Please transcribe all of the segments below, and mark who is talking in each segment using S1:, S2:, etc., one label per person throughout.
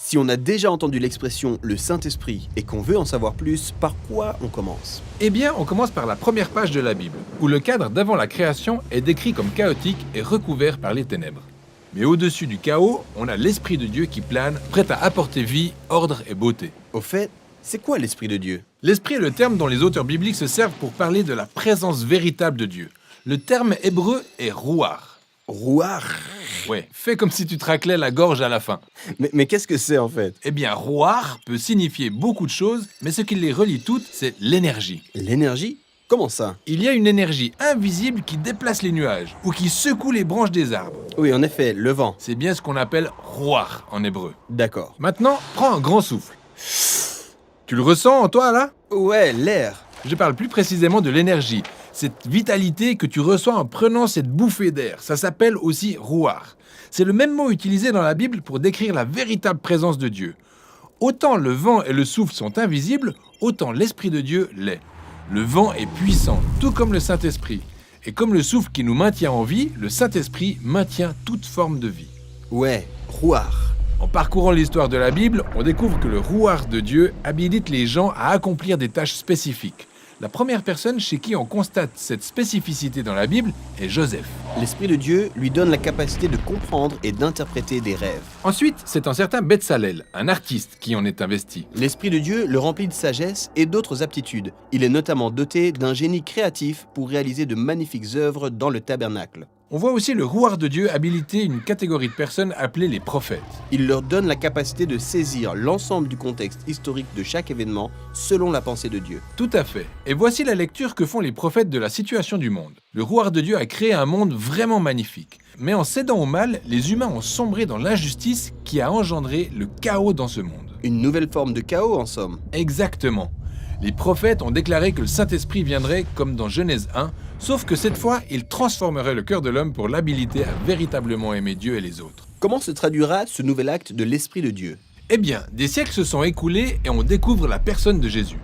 S1: Si on a déjà entendu l'expression le Saint-Esprit et qu'on veut en savoir plus, par quoi on commence?
S2: Eh bien, on commence par la première page de la Bible, où le cadre d'avant la création est décrit comme chaotique et recouvert par les ténèbres. Mais au-dessus du chaos, on a l'Esprit de Dieu qui plane, prêt à apporter vie, ordre et beauté.
S1: Au fait, c'est quoi l'Esprit de Dieu?
S2: L'Esprit est le terme dont les auteurs bibliques se servent pour parler de la présence véritable de Dieu. Le terme hébreu est rouar.
S1: Rouar.
S2: Ouais, fais comme si tu te raclais la gorge à la fin.
S1: Mais qu'est-ce que c'est en fait?
S2: Eh bien, rouar peut signifier beaucoup de choses, mais ce qui les relie toutes, c'est l'énergie.
S1: L'énergie? Comment ça?
S2: Il y a une énergie invisible qui déplace les nuages ou qui secoue les branches des arbres.
S1: Oui, en effet, le vent.
S2: C'est bien ce qu'on appelle rouar en hébreu.
S1: D'accord.
S2: Maintenant, prends un grand souffle. Tu le ressens en toi, là?
S1: Ouais, l'air.
S2: Je parle plus précisément de l'énergie. Cette vitalité que tu reçois en prenant cette bouffée d'air, ça s'appelle aussi rouar. C'est le même mot utilisé dans la Bible pour décrire la véritable présence de Dieu. Autant le vent et le souffle sont invisibles, autant l'Esprit de Dieu l'est. Le vent est puissant, tout comme le Saint-Esprit. Et comme le souffle qui nous maintient en vie, le Saint-Esprit maintient toute forme de vie.
S1: Ouais, rouar.
S2: En parcourant l'histoire de la Bible, on découvre que le rouar de Dieu habilite les gens à accomplir des tâches spécifiques. La première personne chez qui on constate cette spécificité dans la Bible est Joseph.
S1: L'Esprit de Dieu lui donne la capacité de comprendre et d'interpréter des rêves.
S2: Ensuite, c'est un certain Betsalel, un artiste, qui en est investi.
S1: L'Esprit de Dieu le remplit de sagesse et d'autres aptitudes. Il est notamment doté d'un génie créatif pour réaliser de magnifiques œuvres dans le tabernacle.
S2: On voit aussi le rouar de Dieu habiliter une catégorie de personnes appelées les prophètes.
S1: Il leur donne la capacité de saisir l'ensemble du contexte historique de chaque événement selon la pensée de Dieu.
S2: Tout à fait. Et voici la lecture que font les prophètes de la situation du monde. Le rouar de Dieu a créé un monde vraiment magnifique. Mais en cédant au mal, les humains ont sombré dans l'injustice qui a engendré le chaos dans ce monde.
S1: Une nouvelle forme de chaos en somme.
S2: Exactement. Les prophètes ont déclaré que le Saint-Esprit viendrait comme dans Genèse 1, sauf que cette fois, il transformerait le cœur de l'homme pour l'habiliter à véritablement aimer Dieu et les autres.
S1: Comment se traduira ce nouvel acte de l'Esprit de Dieu?
S2: Eh bien, des siècles se sont écoulés et on découvre la personne de Jésus.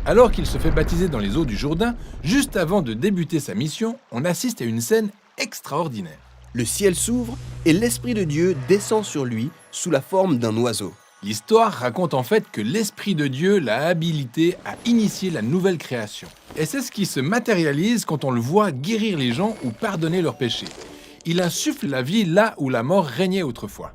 S2: Alors qu'il se fait baptiser dans les eaux du Jourdain, juste avant de débuter sa mission, on assiste à une scène extraordinaire.
S1: Le ciel s'ouvre et l'Esprit de Dieu descend sur lui sous la forme d'un oiseau.
S2: L'histoire raconte en fait que l'Esprit de Dieu l'a habilité à initier la nouvelle création. Et c'est ce qui se matérialise quand on le voit guérir les gens ou pardonner leurs péchés. Il insuffle la vie là où la mort régnait autrefois.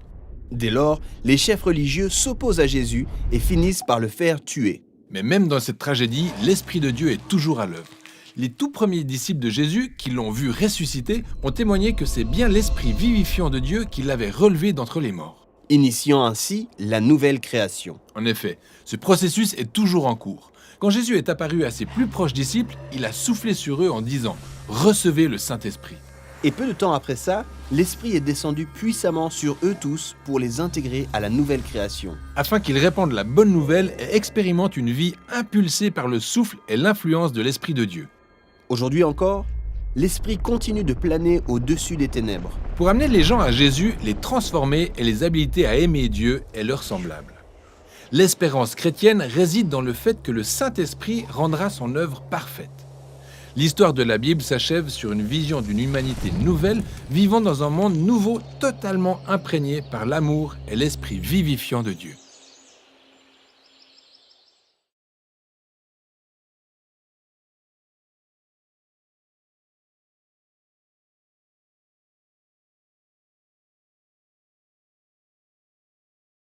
S1: Dès lors, les chefs religieux s'opposent à Jésus et finissent par le faire tuer.
S2: Mais même dans cette tragédie, l'Esprit de Dieu est toujours à l'œuvre. Les tout premiers disciples de Jésus, qui l'ont vu ressusciter, ont témoigné que c'est bien l'Esprit vivifiant de Dieu qui l'avait relevé d'entre les morts.
S1: Initiant ainsi la nouvelle création.
S2: En effet, ce processus est toujours en cours. Quand Jésus est apparu à ses plus proches disciples, il a soufflé sur eux en disant « Recevez le Saint-Esprit ».
S1: Et peu de temps après ça, l'Esprit est descendu puissamment sur eux tous pour les intégrer à la nouvelle création.
S2: Afin qu'ils répandent la bonne nouvelle et expérimentent une vie impulsée par le souffle et l'influence de l'Esprit de Dieu.
S1: Aujourd'hui encore, l'Esprit continue de planer au-dessus des ténèbres.
S2: Pour amener les gens à Jésus, les transformer et les habiliter à aimer Dieu et leurs semblables. L'espérance chrétienne réside dans le fait que le Saint-Esprit rendra son œuvre parfaite. L'histoire de la Bible s'achève sur une vision d'une humanité nouvelle, vivant dans un monde nouveau totalement imprégné par l'amour et l'esprit vivifiant de Dieu.